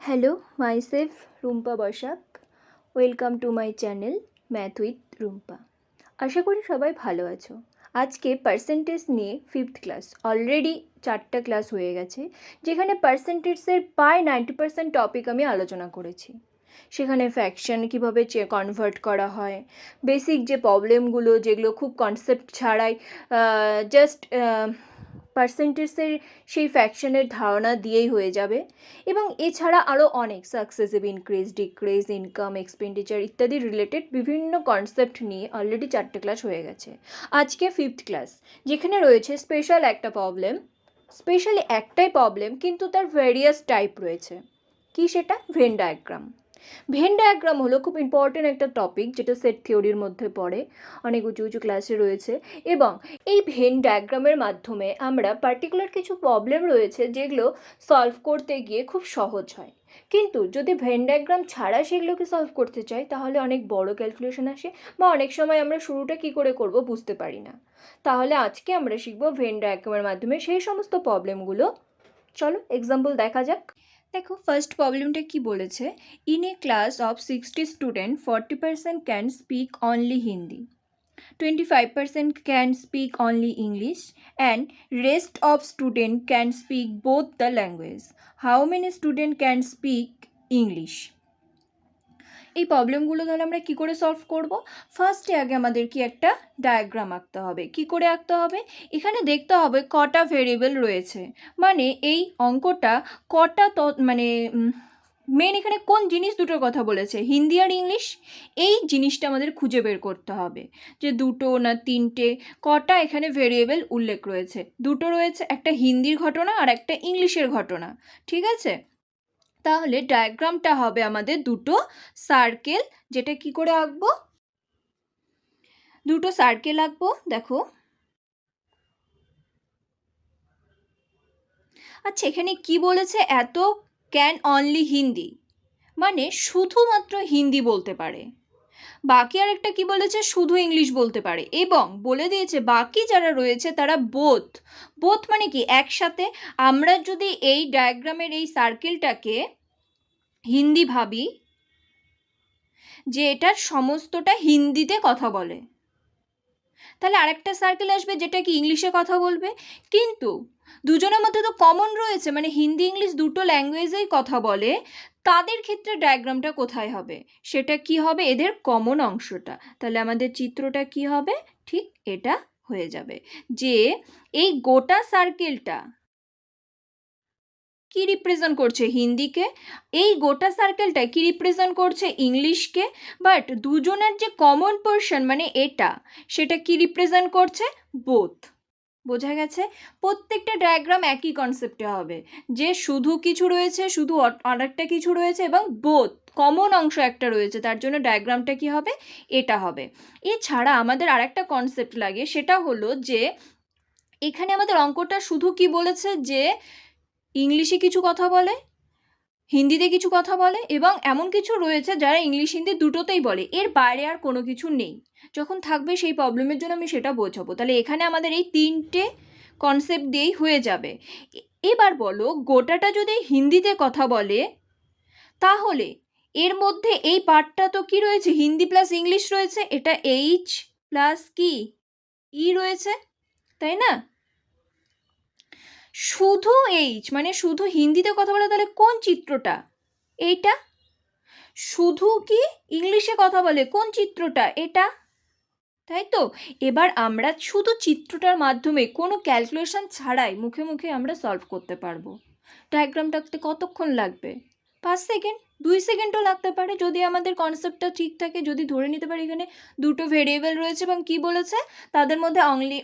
Hello, myself Rumpa Basak. Welcome to my channel math with Rumpa. আশা করি সবাই ভালো আছো। আজকে পার্সেন্টেজ নিয়ে 5th ক্লাস, অলরেডি 4টা ক্লাস হয়ে গেছে, যেখানে পার্সেন্টেজের প্রায় 90% টপিক আমি আলোচনা করেছি। সেখানে ফ্র্যাকশন কীভাবে কনভার্ট করা হয়, বেসিক যে প্রবলেমগুলো যেগুলো খুব কনসেপ্ট ছাড়াই জাস্ট পার্সেন্টেজের সেই ফ্র্যাকশনের ধারণা দিয়েই হয়ে যাবে, এবং এছাড়া আরও অনেক successive increase, decrease, income, expenditure ইত্যাদি রিলেটেড বিভিন্ন কনসেপ্ট নিয়ে অলরেডি 4টে ক্লাস হয়ে গেছে। আজকে 5th ক্লাস, যেখানে রয়েছে স্পেশাল একটা প্রবলেম, স্পেশালি একটাই প্রবলেম কিন্তু তার ভেরিয়াস টাইপ রয়েছে। কি সেটা? Venn diagram. ভেন ডায়াগ্রাম হলো খুব ইম্পর্টেন্ট একটা টপিক, যেটা সেট থিওরির মধ্যে পড়ে, অনেক উঁচু উঁচু ক্লাসে রয়েছে। এবং এই ভেন ডায়াগ্রামের মাধ্যমে আমরা পার্টিকুলার কিছু প্রবলেম রয়েছে যেগুলো সলভ করতে গিয়ে খুব সহজ হয়, কিন্তু যদি ভেন ডায়াগ্রাম ছাড়া সেগুলোকে সলভ করতে চাই তাহলে অনেক বড় ক্যালকুলেশন আসে, বা অনেক সময় আমরা শুরুটা কী করে করব বুঝতে পারি না। তাহলে আজকে আমরা শিখব ভেন ডায়াগ্রামের মাধ্যমে সেই সমস্ত প্রবলেমগুলো। চলো এক্সাম্পল দেখা যাক। দেখো, ফার্স্ট প্রবলেমটা কি বলেছে, in A class of 60 student 40% can speak only Hindi, 25% can speak only English, and rest of student can speak both the language. How many student can speak English? এই প্রবলেমগুলো তাহলে আমরা কী করে সলভ করব? ফার্স্টে আগে আমাদের কি একটা ডায়াগ্রাম আঁকতে হবে। কি করে আঁকতে হবে? এখানে দেখতে হবে কটা ভেরিয়েবল রয়েছে, মানে এই অঙ্কটা কটা মেন এখানে কোন জিনিস দুটোর কথা বলেছে, হিন্দি আর ইংলিশ। এই জিনিসটা আমাদের খুঁজে বের করতে হবে যে দুটো না তিনটে, কটা এখানে ভেরিয়েবল উল্লেখ রয়েছে। দুটো রয়েছে, একটা হিন্দির ঘটনা আর একটা ইংলিশের ঘটনা, ঠিক আছে? তাহলে ডায়াগ্রামটা হবে আমাদের দুটো সার্কেল, যেটা কি করে আঁকবো, দুটো সার্কেল আঁকবো। দেখো, আচ্ছা এখানে কি বলেছে, এত ক্যান অনলি হিন্দি, মানে শুধুমাত্র হিন্দি বলতে পারে। বাকি আরেকটা কি বলেছে, শুধু ইংলিশ বলতে পারে, এবং বলে দিয়েছে বাকি যারা রয়েছে তারা বোথ। বোথ মানে কি? একসাথে। আমরা যদি এই ডায়াগ্রামের এই সার্কেলটাকে হিন্দি ভাবি, যে এটার সমস্তটা হিন্দিতে কথা বলে, তাহলে আরেকটা সার্কেল আসবে যেটা কি ইংলিশে কথা বলবে। কিন্তু দুজনের মধ্যে তো কমন রয়েছে, মানে হিন্দি ইংলিশ দুটো ল্যাঙ্গুয়েজেই কথা বলে, তাদের ক্ষেত্রে ডায়াগ্রামটা কোথায় হবে? সেটা কি হবে? এদের কমন অংশটা। তাহলে আমাদের চিত্রটা কি হবে? ঠিক এটা হয়ে যাবে, যে এই গোটা সার্কেলটা কি রিপ্রেজেন্ট করছে? হিন্দিকে। এই গোটা সার্কেলটা কি রিপ্রেজেন্ট করছে? ইংলিশকে। বাট দুজনের যে কমন পোর্শন মানে এটা, সেটা কি রিপ্রেজেন্ট করছে? বোথ। বোঝা গেছে? প্রত্যেকটা ডায়াগ্রাম একই কনসেপ্টে হবে, যে শুধু কিছু রয়েছে, শুধু আরেকটা কিছু রয়েছে, এবং বোথ কমন অংশ একটা রয়েছে, তার জন্য ডায়াগ্রামটা কি হবে? এটা হবে। এছাড়া আমাদের আরেকটা কনসেপ্ট লাগে, সেটা হলো যে এখানে আমাদের অঙ্কটা শুধু কি বলেছে, যে ইংলিশে কিছু কথা বলে, হিন্দিতে কিছু কথা বলে, এবং এমন কিছু রয়েছে যারা ইংলিশ হিন্দি দুটোতেই বলে, এর বাইরে আর কোনো কিছু নেই। যখন থাকবে সেই প্রবলেমের জন্য আমি সেটা বোঝাবো। তাহলে এখানে আমাদের এই তিনটে কনসেপ্ট দিয়েই হয়ে যাবে। এবার বলো, গোটাটা যদি হিন্দিতে কথা বলে, তাহলে এর মধ্যে এই পার্টটা তো কি রয়েছে? হিন্দি প্লাস ইংলিশ রয়েছে, এটা এইচ প্লাস কি ই রয়েছে, তাই না? শুধু এইচ মানে শুধু হিন্দিতে কথা বলে, তাহলে কোন চিত্রটা? এইটা। শুধু কি ইংলিশে কথা বলে, কোন চিত্রটা? এটা, তাই তো? এবার আমরা শুধু চিত্রটার মাধ্যমে কোনো ক্যালকুলেশন ছাড়াই মুখে মুখে আমরা সলভ করতে পারবো। ডায়াগ্রামটা আঁকতে কতক্ষণ লাগবে? 5 সেকেন্ড, 2 সেকেন্ডও লাগতে পারে, যদি আমাদের কনসেপ্টটা ঠিক থাকে, যদি ধরে নিতে পারি এখানে দুটো ভেরিয়েবল রয়েছে এবং কি বলেছে তাদের মধ্যে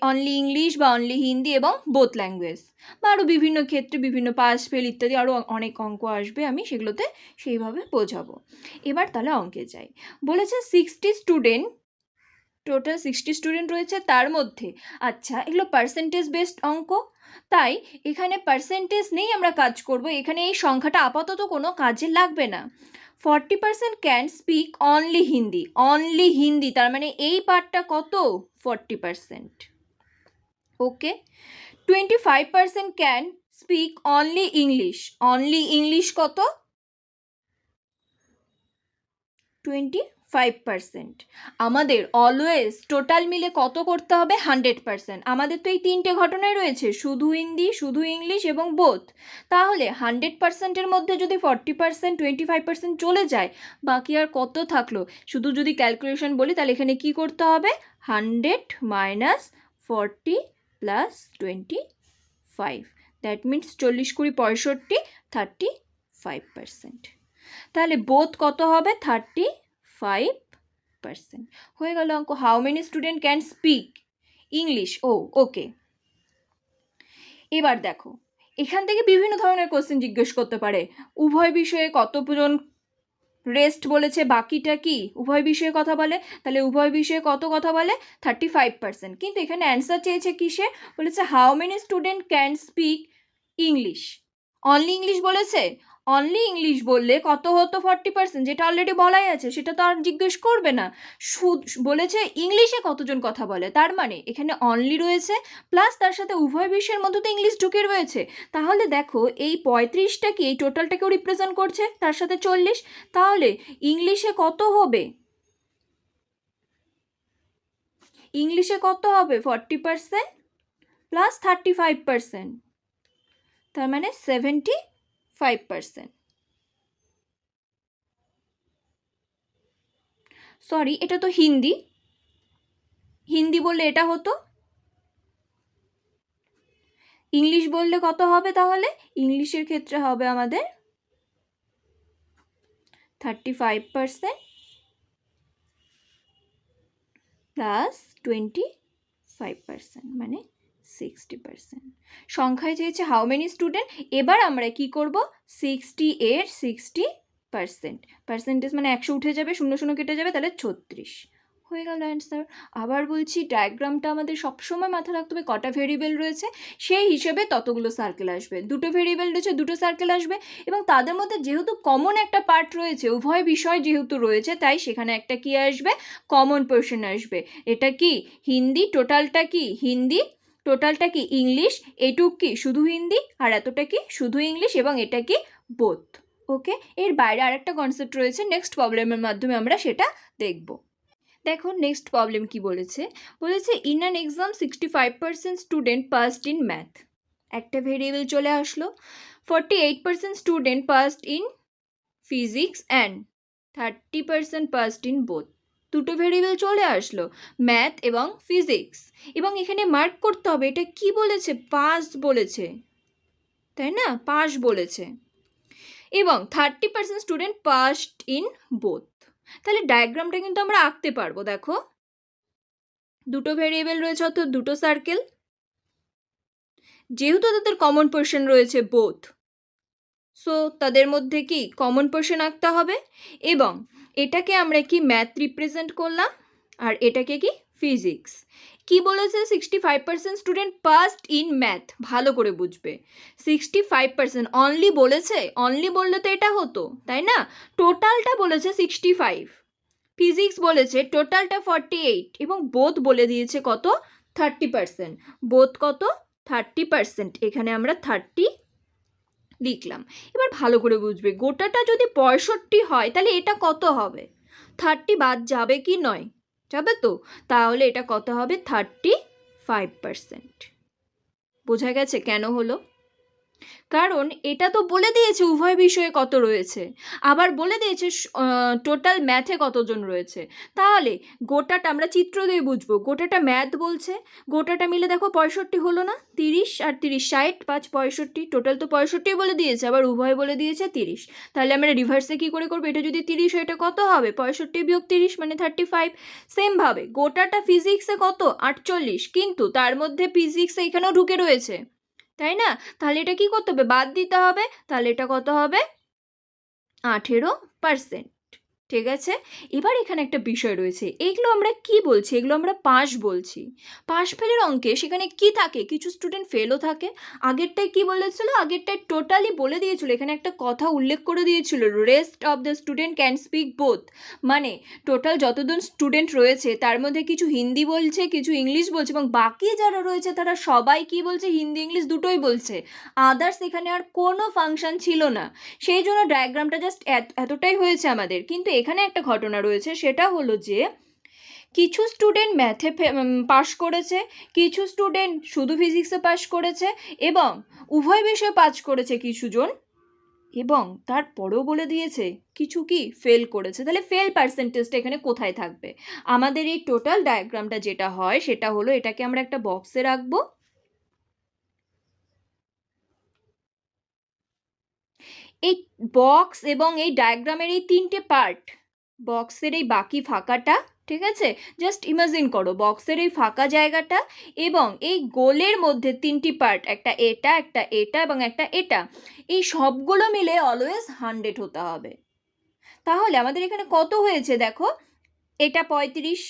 অনলি ইংলিশ বা অনলি হিন্দি এবং বোথ ল্যাঙ্গুয়েজ, বা আরও বিভিন্ন ক্ষেত্রে বিভিন্ন পাস ফেল ইত্যাদি আরও অনেক অঙ্ক আসবে, আমি সেগুলোতে সেইভাবে বোঝাবো। এবার তাহলে অঙ্কে যাই। বলেছে 60 স্টুডেন্ট, টোটাল 60 স্টুডেন্ট রয়েছে, তার মধ্যে, আচ্ছা এগুলো পার্সেন্টেজ বেসড অঙ্ক, তাই এখানে পার্সেন্টেজ নেই, আমরা কাজ করব, এখানে এই সংখ্যাটা আপাতত কোনো কাজে লাগবে না। 40% can speak only Hindi, only Hindi, তার মানে এই পার্টটা কত? 40%। ওকে। 25% can speak only English, only English কত? 25%। আমাদের অলওয়েজ টোটাল মিলে কত করতে হবে? 100%। আমাদের তো এই তিনটে ঘটনাই রয়েছে, শুধু হিন্দি, শুধু ইংলিশ এবং বোথ। তাহলে 100%-এর মধ্যে যদি 40%, 25% চলে যায়, বাকি আর কত থাকলো? শুধু যদি ক্যালকুলেশন বলি তাহলে এখানে কি করতে হবে? 100 মাইনাস 40 প্লাস 25, দ্যাট মিনস 40, 20, 65, 35%। তাহলে বোথ কত হবে? 35%। হয়ে গেল অঙ্ক। How many student can speak English? Okay. এবার দেখো, এখান থেকে বিভিন্ন ধরনের কোশ্চেন জিজ্ঞেস করতে পারে। উভয় বিষয়ে কতজন রেস্ট বলেছে, বাকিটা কি? উভয় বিষয়ে কথা বলে, তাহলে উভয় বিষয়ে কত কথা বলে? 35%। কিন্তু এখানে অ্যান্সার চেয়েছে কিসে? বলেছে how many student can speak English. Only English বলেছে। অনলি ইংলিশ বললে কত হতো? 40%, যেটা অলরেডি বলাই আছে, সেটা তো আর জিজ্ঞেস করবে না। বলেছে ইংলিশে কতজন কথা বলে, তার মানে এখানে অনলি রয়েছে প্লাস তার সাথে উভয় বিষয়ের মধ্যে তো ইংলিশ ঢুকে রয়েছে। তাহলে দেখো এই 35টা কি এই টোটালটাকেও রিপ্রেজেন্ট করছে, তার সাথে 40। তাহলে ইংলিশে কত হবে? ইংলিশে কত হবে? 40% প্লাস 35%, তার মানে 75%। সরি, এটা তো হিন্দি। হিন্দি বললে এটা হতো। ইংলিশ বললে কত হবে তাহলে? ইংলিশের ক্ষেত্রে হবে আমাদের 35% প্লাস 25%, মানে 60%। সংখ্যায় চেয়েছে হাউ মেনি স্টুডেন্ট। এবার আমরা কি করব? 60 এর 60%, পার্সেন্টেজ মানে 100 উঠে যাবে, 0 কেটে যাবে, তাহলে 36 হয়ে গেল অ্যান্সার। আবার বলছি, ডায়াগ্রামটা আমাদের সবসময় মাথায় রাখতে হবে কটা ভেরিয়েবল রয়েছে, সেই হিসেবে ততগুলো সার্কেল আসবে। দুটো ভেরিয়েবল রয়েছে, দুটো সার্কেল আসবে, এবং তাদের মধ্যে যেহেতু কমন একটা পার্ট রয়েছে, উভয় বিষয় যেহেতু রয়েছে, তাই সেখানে একটা কি আসবে? কমন পোর্শন আসবে। এটা কি? হিন্দি। টোটালটা কি? হিন্দি। টোটালটা কি? ইংলিশ। এটুক কি? শুধু হিন্দি। আর এতটা কি? শুধু ইংলিশ। এবং এটা কি? বোথ। ওকে, এর বাইরে আরেকটা কনসেপ্ট রয়েছে, নেক্সট প্রবলেমের মাধ্যমে আমরা সেটা দেখব। দেখো নেক্সট প্রবলেম কি বলেছে। বলেছে in an exam 65% student passed in math. একটা ভেরিয়েবল চলে আসলো। 48% student passed in physics and 30% passed in both. দুটো ভেরিয়েবল চলে আসলো, ম্যাথ এবং ফিজিক্স। এবং এখানে মার্ক করতে হবে এটা কি বলেছে? পাস বলেছে, তাই না? পাস বলেছে। এবং 30% স্টুডেন্ট পাসড ইন বোথ। তাহলে ডায়াগ্রামটা কিন্তু আমরা আঁকতে পারবো। দেখো, দুটো ভেরিয়েবল রয়েছে, অর্থাৎ দুটো সার্কেল। যেহেতু তাদের কমন পোর্শন রয়েছে বোথ, সো তাদের মধ্যে কি কমন পোর্শন আঁকতে হবে। এবং এটাকে আমরা কি ম্যাথ রিপ্রেজেন্ট করলাম, আর এটাকে কি ফিজিক্স। কি বলেছে? 65% স্টুডেন্ট পাসড ইন ম্যাথ। ভালো করে বুঝবে, 65% অনলি বলেছে। অনলি বললে তো এটা হতো, তাই না? টোটালটা বলেছে 65, ফিজিক্স বলেছে টোটালটা 48, এবং বোথ বলে দিয়েছে কত? 30%। বোথ কত? 30%। এখানে আমরা 30 লিখলাম। এবার ভালো করে বুঝবে, গোটাটা যদি 65 হয় তাহলে এটা কত হবে? 30 বাদ যাবে কি নয়? যাবে তো। তাহলে এটা কত হবে? 35%। বোঝা গেছে কেন হলো? কারণ এটা তো বলে দিয়েছে উভয় বিষয়ে কত রয়েছে, আবার বলে দিয়েছে টোটাল ম্যাথে কতজন রয়েছে। তাহলে গোটাটা আমরা চিত্র দিয়ে বুঝবো। গোটাটা ম্যাথ বলছে, গোটাটা মিলে দেখো 65 হলো না? 30 আর 30, 60, 5, 65। টোটাল তো 65 বলে দিয়েছে, আবার উভয় বলে দিয়েছে 30। তাহলে আমরা রিভার্সে কি করে করবো? এটা যদি 30 হয় এটা কত হবে? 65 বিয়োগ 30 মানে 35। সেমভাবে গোটাটা ফিজিক্সে কত? 48, কিন্তু তার মধ্যে ফিজিক্সে এখানেও ঢুকে রয়েছে, তাই না? তাহলে এটা কি করতে হবে? বাদ দিতে হবে। তাহলে এটা কত হবে? 18%। ঠিক আছে। এবার এখানে একটা বিষয় রয়েছে, এগুলো আমরা কি বলছি? এগুলো আমরা পাস বলছি। পাস ফেলের অঙ্কে সেখানে কি থাকে? কিছু স্টুডেন্ট ফেলও থাকে। আগেরটায় কি বলেছিল? আগেরটায় টোটালি বলে দিয়েছিল, এখানে একটা কথা উল্লেখ করে দিয়েছিল, rest of the student can speak both. মানে টোটাল যতজন স্টুডেন্ট রয়েছে তার মধ্যে কিছু হিন্দি বলছে, কিছু ইংলিশ বলছে, এবং বাকি যারা রয়েছে তারা সবাই কি বলছে? হিন্দি ইংলিশ দুটোই বলছে। আদার্স এখানে আর কোনো ফাংশন ছিল না। সেই জন্য ডায়াগ্রামটা জাস্ট এতটাই হয়েছে আমাদের। কিন্তু এখানে একটা ঘটনা রয়েছে, সেটা হলো যে কিছু স্টুডেন্ট ম্যাথে পাশ করেছে, কিছু স্টুডেন্ট শুধু ফিজিক্সে পাশ করেছে, এবং উভয় বিষয়ে পাস করেছে কিছুজন, এবং তারপরেও বলে দিয়েছে কিছু কি ফেল করেছে। তাহলে ফেল পার্সেন্টেজটা এখানে কোথায় থাকবে? আমাদের এই টোটাল ডায়াগ্রামটা যেটা হয় সেটা হলো, এটাকে আমরা একটা বক্সে রাখবো। এই বক্স এবং এই ডায়াগ্রামের এই তিনটে পার্ট, বক্সের এই বাকি ফাঁকাটা, ঠিক আছে, জাস্ট ইমাজিন করো বক্সের এই ফাঁকা জায়গাটা এবং এই গোলের মধ্যে তিনটি পার্ট, একটা এটা, একটা এটা এবং একটা এটা, এই সবগুলো মিলে অলওয়েজ 100 হতে হবে। তাহলে আমাদের এখানে কত হয়েছে দেখো, এটা 35,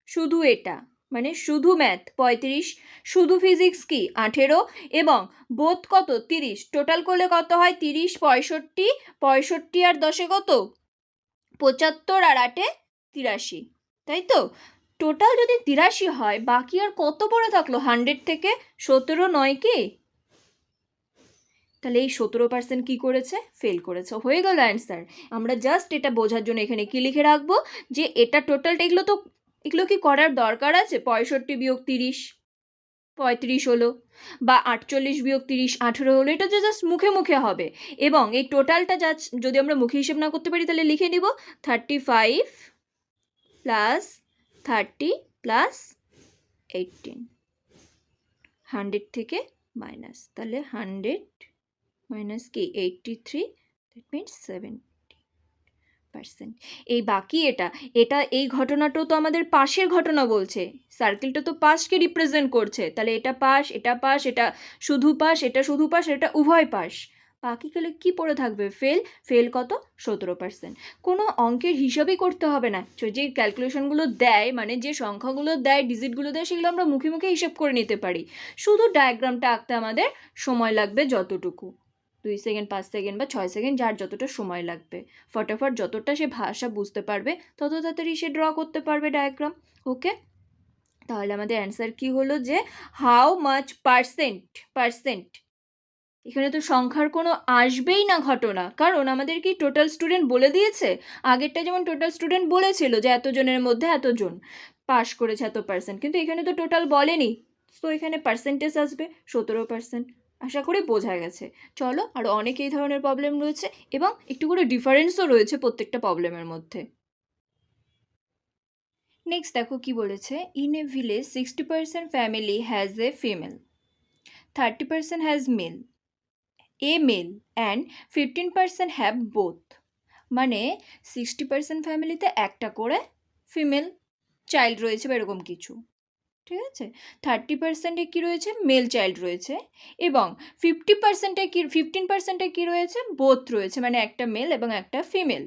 শুধু এটা মানে শুধু ম্যাথ 35, শুধু ফিজিক্স কি 18, এবং বোথ কত 30, টোটাল করলে কত হয় 30, 65, 65 আর 10 কত 75, আর 8 83, তাই তো? টোটাল যদি 83 হয়, বাকি আর কত পড়ে থাকলো 100 থেকে? 17 নয় কি? তাহলে এই 17% কি করেছে? ফেল করেছে। হয়ে গেল অ্যান্সার। আমরা জাস্ট এটা বোঝার জন্য এখানে কি লিখে রাখবো, যে এটা টোটালটা, এগুলো কি করার দরকার আছে? 65 বিয়োগ 30 35 হলো, বা 48 বিয়োগ 30 18 হলো, এটা যে জাস্ট মুখে মুখে হবে। এবং এই টোটালটা যদি আমরা মুখে হিসেব না করতে পারি, তাহলে লিখে নিব 35 প্লাস 30 প্লাস 18, 100 থেকে মাইনাস, তাহলে 100 মাইনাস কি 83, দ্যাট মিনস 70%। এই বাকি এটা এই ঘটনাটাও তো আমাদের পাশের ঘটনা বলছে, সার্কেলটা তো পাশকে রিপ্রেজেন্ট করছে, তাহলে এটা পাশ, এটা পাশ, এটা শুধু পাশ, এটা শুধু পাশ, এটা উভয় পাশ, বাকি গেলে কি পড়ে থাকবে? ফেল কত? 17%। কোনো অঙ্কের হিসাবই করতে হবে না, যে ক্যালকুলেশনগুলো দেয়, মানে যে সংখ্যাগুলো দেয়, ডিজিটগুলো দেয়, সেগুলো আমরা মুখে মুখে হিসাব করে নিতে পারি। শুধু ডায়াগ্রামটা আঁকতে আমাদের সময় লাগবে যতটুকু, 2 সেকেন্ড, 5 সেকেন্ড বা 6 সেকেন্ড, যার যতটা সময় লাগবে, ফটাফট যতটা সে ভাষা বুঝতে পারবে তত তাড়াতাড়ি সে ড্র করতে পারবে ডায়াগ্রাম। ওকে, তাহলে আমাদের অ্যান্সার কি হলো, যে হাউ মাচ পার্সেন্ট, এখানে তো সংখ্যার কোনো আসবেই না ঘটনা, কারণ আমাদের কি টোটাল স্টুডেন্ট বলে দিয়েছে। আগেরটা যেমন টোটাল স্টুডেন্ট বলেছিল যে এতজনের মধ্যে এতজন পাস করেছে এত পার্সেন্ট, কিন্তু এখানে তো টোটাল বলেনি, তো এখানে পার্সেন্টেজ আসবে 17%। আশা করি বোঝা গেছে। চলো, আরও অনেক এই ধরনের প্রবলেম রয়েছে, এবং একটু করে ডিফারেন্সও রয়েছে প্রত্যেকটা প্রবলেমের মধ্যে। নেক্সট দেখো কি বলেছে, in a village 60% family has a female, 30% has male, a male and 15% have both. মানে 60% ফ্যামিলিতে একটা করে ফিমেল চাইল্ড রয়েছে বা এরকম কিছু, ঠিক আছে। 30%-এ কী রয়েছে? মেল চাইল্ড রয়েছে, এবং 15%-এ কী রয়েছে? বোথ রয়েছে, মানে একটা মেল এবং একটা female.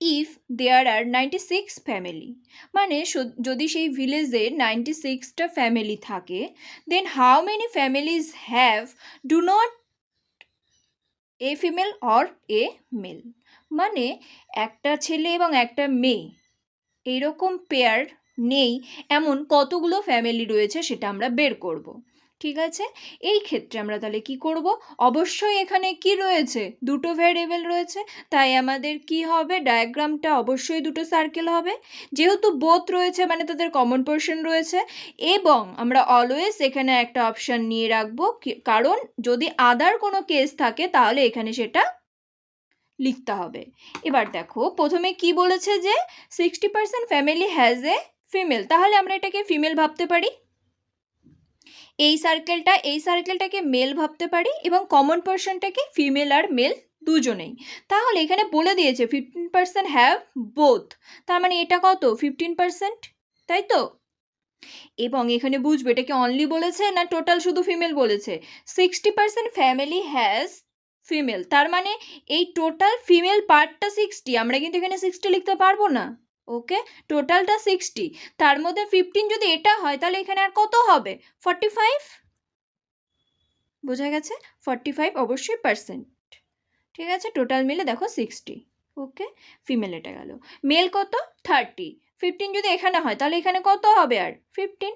If there are 96 family, মানে যদি সেই ভিলেজে 96টা ফ্যামিলি থাকে, then how many families have do not a female or a male, মানে একটা ছেলে এবং একটা মেয়ে এইরকম পেয়ার নেই এমন কতগুলো ফ্যামিলি রয়েছে সেটা আমরা বের করব। ঠিক আছে, এই ক্ষেত্রে আমরা তাহলে কি করব? অবশ্যই এখানে কি রয়েছে? দুটো ভ্যারিয়েবল রয়েছে, তাই আমাদের কি হবে? ডায়াগ্রামটা অবশ্যই দুটো সার্কেল হবে, যেহেতু বোথ রয়েছে মানে তাদের কমন পোর্শন রয়েছে, এবং আমরা অলওয়েজ এখানে একটা অপশান নিয়ে রাখবো, কারণ যদি আদার কোনো কেস থাকে তাহলে এখানে সেটা লিখতে হবে। এবার দেখো প্রথমে কি বলেছে, যে 60% ফ্যামিলি হ্যাজ এ ফিমেল, তাহলে আমরা এটাকে ফিমেল ভাবতে পারি, এই সার্কেলটাকে মেল ভাবতে পারি, এবং কমন পার্সনটাকে ফিমেল আর মেল দুজনেই। তাহলে এখানে বলে দিয়েছে 15% হ্যাভ বোথ, তার মানে এটা কত? 15%, তাই তো? এবং এখানে বুঝবে এটা কি অনলি বলেছে না টোটাল শুধু ফিমেল বলেছে। 60% ফ্যামিলি হ্যাজ ফিমেল, তার মানে এই টোটাল ফিমেল পার্টটা 60, আমরা কিন্তু এখানে 60 লিখতে পারবো না। ওকে, টোটালটা 60, তার মধ্যে 15 যদি এটা হয় তাহলে এখানে আর কত হবে? 45, বোঝা গেছে? 45 অবশ্যই পার্সেন্ট, ঠিক আছে। টোটাল মিলে দেখো 60। ওকে, ফিমেল এটা গেল। মেল কত? 30, 15 যদি এখানে হয় তাহলে এখানে কত হবে? আর 15।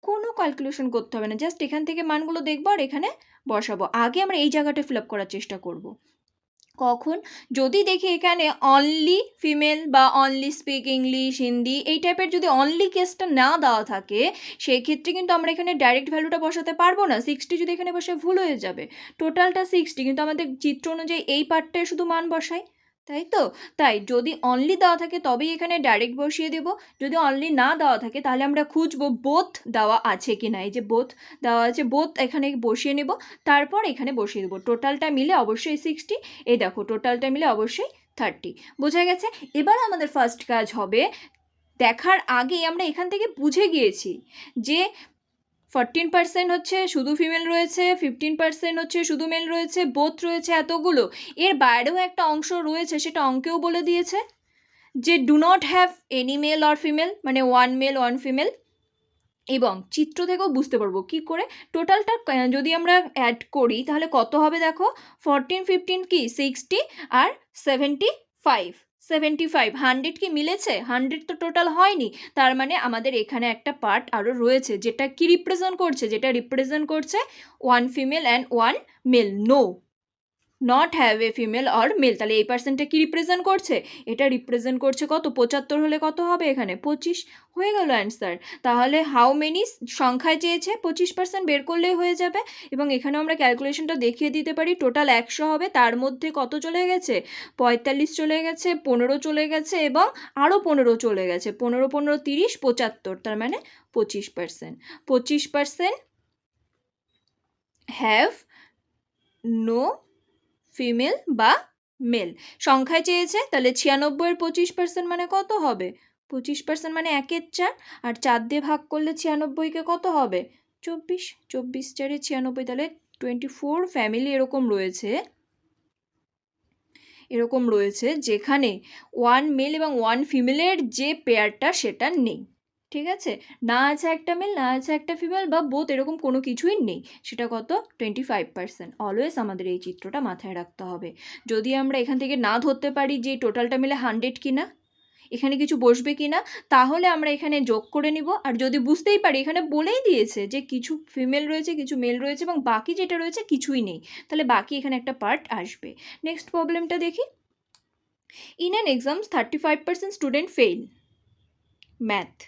কোনো ক্যালকুলেশন করতে হবে না, জাস্ট এখান থেকে মানগুলো দেখবো আর এখানে বসাবো। আগে আমরা এই জায়গাটা ফিল আপ করার চেষ্টা করব। কখন? যদি দেখি এখানে অনলি ফিমেল বা অনলি স্পিক ইংলিশ, হিন্দি এই টাইপের যদি অনলি কেসটা না দেওয়া থাকে, সেই ক্ষেত্রে কিন্তু আমরা এখানে ডাইরেক্ট ভ্যালুটা বসাতে পারবো না। 60 যদি এখানে বসে ভুল হয়ে যাবে। টোটালটা 60, কিন্তু আমাদের চিত্র অনুযায়ী এই পার্টটায় শুধু মান বসাই, তাই তো? তাই যদি অনলি দেওয়া থাকে তবেই এখানে ডাইরেক্ট বসিয়ে দেব। যদি অনলি না দেওয়া থাকে তাহলে আমরা খুঁজবো বোথ দেওয়া আছে কি না। এই যে বোথ দেওয়া আছে, বোথ এখানে বসিয়ে নেব, তারপর এখানে বসিয়ে দেবো। টোটালটা মিলে অবশ্যই 60, এই দেখো টোটালটা মিলে অবশ্যই 30। বোঝা গেছে? এবার আমাদের ফার্স্ট কাজ হবে, দেখার আগেই আমরা এখান থেকে বুঝে গিয়েছি যে 14% হচ্ছে শুধু ফিমেল রয়েছে, 15% হচ্ছে শুধু মেল রয়েছে, বোথ রয়েছে এতগুলো। এর বাইরেও একটা অংশ রয়েছে, সেটা অঙ্কেও বলে দিয়েছে যে do not have any male or female, মানে 1 মেল 1 ফিমেল। এবং চিত্র থেকেও বুঝতে পারবো কি করে টোটালটা যদি আমরা অ্যাড করি তাহলে কত হবে দেখো। 14 15 কি 60 আর 75, 75 100 কি মিলেছে? 100 তো টোটাল হয়নি। তার মানে আমাদের এখানে একটা পার্ট আরও রয়েছে, যেটা কি রিপ্রেজেন্ট করছে? যেটা রিপ্রেজেন্ট করছে 1 female and 1 male. No, not have a female or male. তাহলে এই পার্সেন্টটা কি রিপ্রেজেন্ট করছে? এটা রিপ্রেজেন্ট করছে কত? 75 হলে কত হবে এখানে? 25। হয়ে গেল অ্যান্সার। তাহলে হাউ মেনি সংখ্যায় চেয়েছে, 25% বের করলেই হয়ে যাবে। এবং এখানে আমরা ক্যালকুলেশনটা দেখিয়ে দিতে পারি। টোটাল 100 হবে, তার মধ্যে কত চলে গেছে? 45 চলে গেছে, 15 চলে গেছে এবং আরও 15 চলে গেছে। 15 15 30, 75, তার মানে 25%। 25% হ্যাভ নো ফিমেল বা মেল। সংখ্যায় চেয়েছে, তাহলে 96 25% মানে কত হবে? 25% মানে 1/4, আর 4 দিয়ে ভাগ করলে 96কে কত হবে? 24, 24 4 96, তাহলে 24 ফ্যামিলি এরকম রয়েছে যেখানে 1 মেল এবং 1 ফিমেলের যে পেয়ারটা সেটা নেই। ঠিক আছে? না আছে একটা মেল, না আছে একটা ফিমেল, বা বোথ এরকম কোনো কিছুই নেই। সেটা কত? 25%। অলওয়েজ আমাদের এই চিত্রটা মাথায় রাখতে হবে। যদি আমরা এখান থেকে না ধরতে পারি যে টোটালটা মিলে 100 কিনা, এখানে কিছু বসবে কিনা, তাহলে আমরা এখানে যোগ করে নিব। আর যদি বুঝতেই পারি এখানে বলেই দিয়েছে যে কিছু ফিমেল রয়েছে, কিছু মেল রয়েছে এবং বাকি যেটা রয়েছে কিছুই নেই, তাহলে বাকি এখানে একটা পার্ট আসবে। নেক্সট প্রবলেমটা দেখি। In an exam, 35% student fail math,